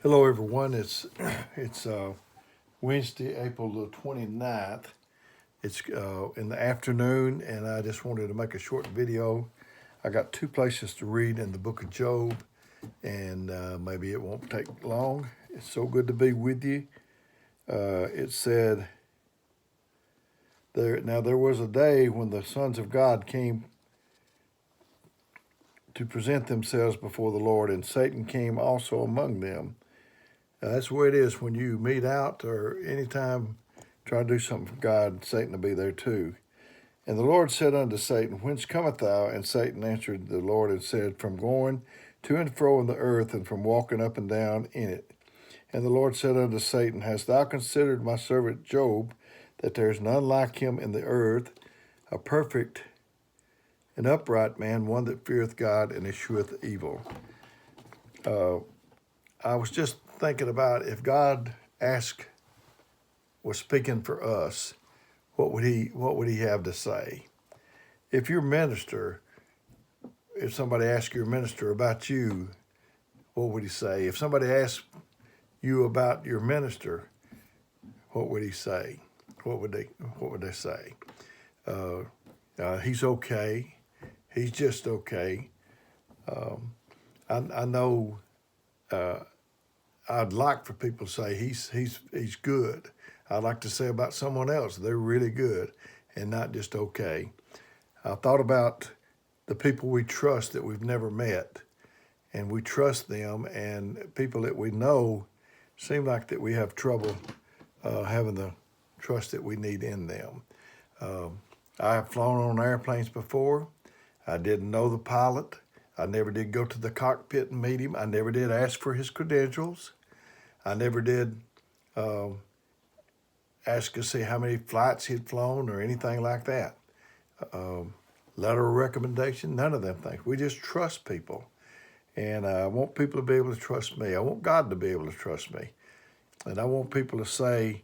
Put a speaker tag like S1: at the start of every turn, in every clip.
S1: Hello, everyone. It's Wednesday, April the 29th. It's in the afternoon, and I just wanted to make a short video. I got two places to read in the book of Job, and maybe it won't take long. It's so good to be with you. It said, there was a day when the sons of God came to present themselves before the Lord, and Satan came also among them. That's the way it is when you meet out or anytime try to do something for God, Satan will be there too. And the Lord said unto Satan, Whence cometh thou? And Satan answered the Lord and said, From going to and fro in the earth, and from walking up and down in it. And the Lord said unto Satan, Hast thou considered my servant Job, that there is none like him in the earth, a perfect and upright man, one that feareth God and escheweth evil? I was just thinking about if God was speaking for us, what would he have to say? If your minister, if somebody asked your minister about you, what would he say? If somebody asked you about your minister, what would he say? What would they say? He's okay. He's just okay. I know. I'd like for people to say he's good. I'd like to say about someone else they're really good and not just okay. I thought about the people we trust that we've never met, and we trust them, and people that we know seem like that we have trouble having the trust that we need in them. I have flown on airplanes before. I didn't know the pilot. I never did go to the cockpit and meet him. I never did ask for his credentials. I never did ask to see how many flights he'd flown or anything like that. Letter of recommendation, none of them things. We just trust people. And I want people to be able to trust me. I want God to be able to trust me. And I want people to say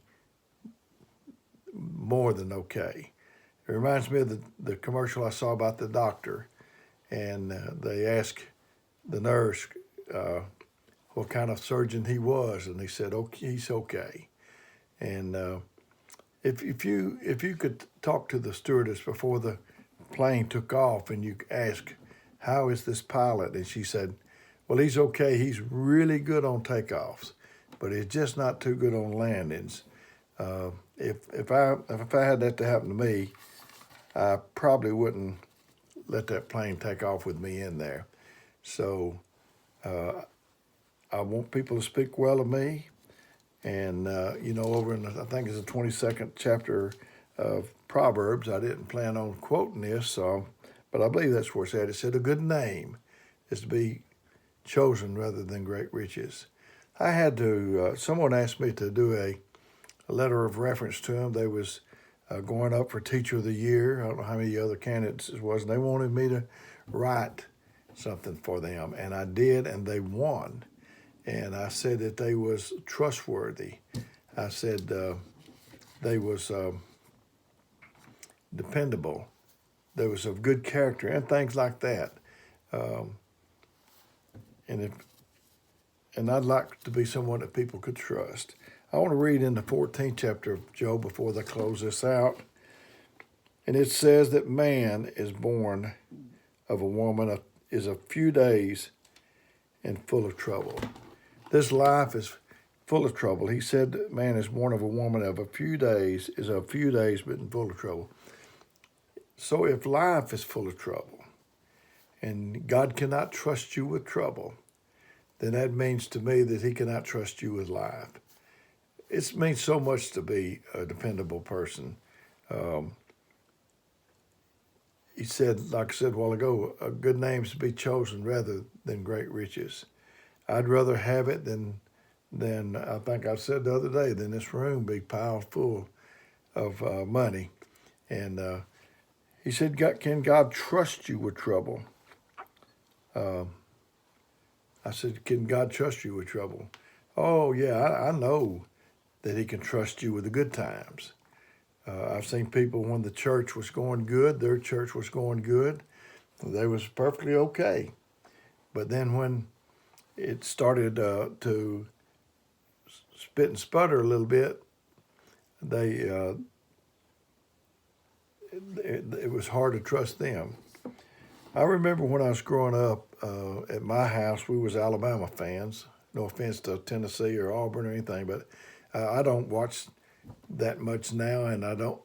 S1: more than okay. It reminds me of the commercial I saw about the doctor. And they asked the nurse what kind of surgeon he was, and he said, "Okay, he's okay." And if you could talk to the stewardess before the plane took off, and you ask, "How is this pilot?" and she said, "Well, he's okay. He's really good on takeoffs, but he's just not too good on landings." If I had that to happen to me, I probably wouldn't let that plane take off with me in there. So I want people to speak well of me. And, over in, I think it's the 22nd chapter of Proverbs, I didn't plan on quoting this, but I believe that's where it said. It said, a good name is to be chosen rather than great riches. I had to, someone asked me to do a letter of reference to them. They was going up for Teacher of the Year. I don't know how many other candidates it was, and they wanted me to write something for them, and I did, and they won. And I said that they was trustworthy. I said they was dependable. They was of good character and things like that. And I'd like to be someone that people could trust. I want to read in the 14th chapter of Job before they close this out. And it says that man is born of a woman is a few days and full of trouble. This life is full of trouble. He said that man is born of a woman of a few days, is a few days but full of trouble. So if life is full of trouble and God cannot trust you with trouble, then that means to me that he cannot trust you with life. It means so much to be a dependable person. He said, like I said a while ago, a good name is to be chosen rather than great riches. I'd rather have it than I think I said the other day, than this room be piled full of money. And he said, can God trust you with trouble? I said, can God trust you with trouble? Oh, yeah, I know that he can trust you with the good times. I've seen people when the church was going good, their church was going good, they was perfectly okay. But then when it started to spit and sputter a little bit, it was hard to trust them. I remember when I was growing up, at my house, we was Alabama fans. No offense to Tennessee or Auburn or anything, but I don't watch that much now, and I don't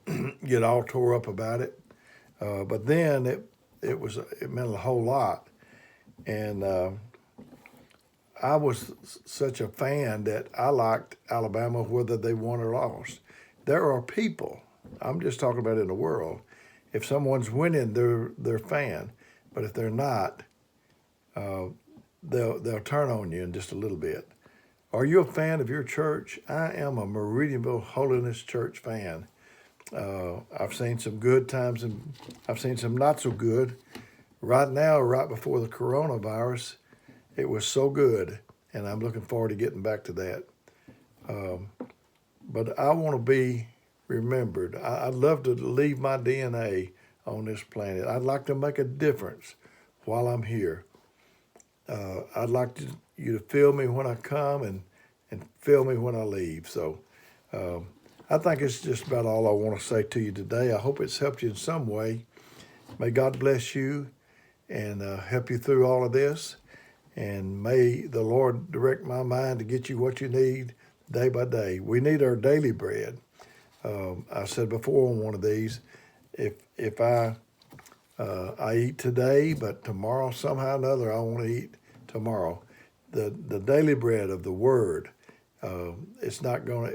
S1: get all tore up about it. But then it meant a whole lot, and I was such a fan that I liked Alabama whether they won or lost. There are people, I'm just talking about in the world, if someone's winning, they're a fan, but if they're not, they'll turn on you in just a little bit. Are you a fan of your church? I am a Meridianville Holiness Church fan. I've seen some good times and I've seen some not so good. Right now, right before the coronavirus, it was so good, and I'm looking forward to getting back to that. But I want to be remembered. I'd love to leave my DNA on this planet. I'd like to make a difference while I'm here. I'd like you to feel me when I come and feel me when I leave. So I think it's just about all I want to say to you today. I hope it's helped you in some way. May God bless you and help you through all of this. And may the Lord direct my mind to get you what you need day by day. We need our daily bread. I said before on one of these, if I eat today, but tomorrow somehow or another I want to eat tomorrow. The daily bread of the Word. It's not gonna.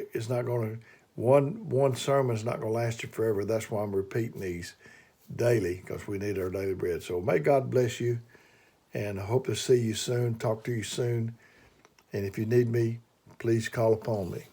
S1: One sermon is not gonna last you forever. That's why I'm repeating these daily, because we need our daily bread. So may God bless you, and I hope to see you soon. Talk to you soon, and if you need me, please call upon me.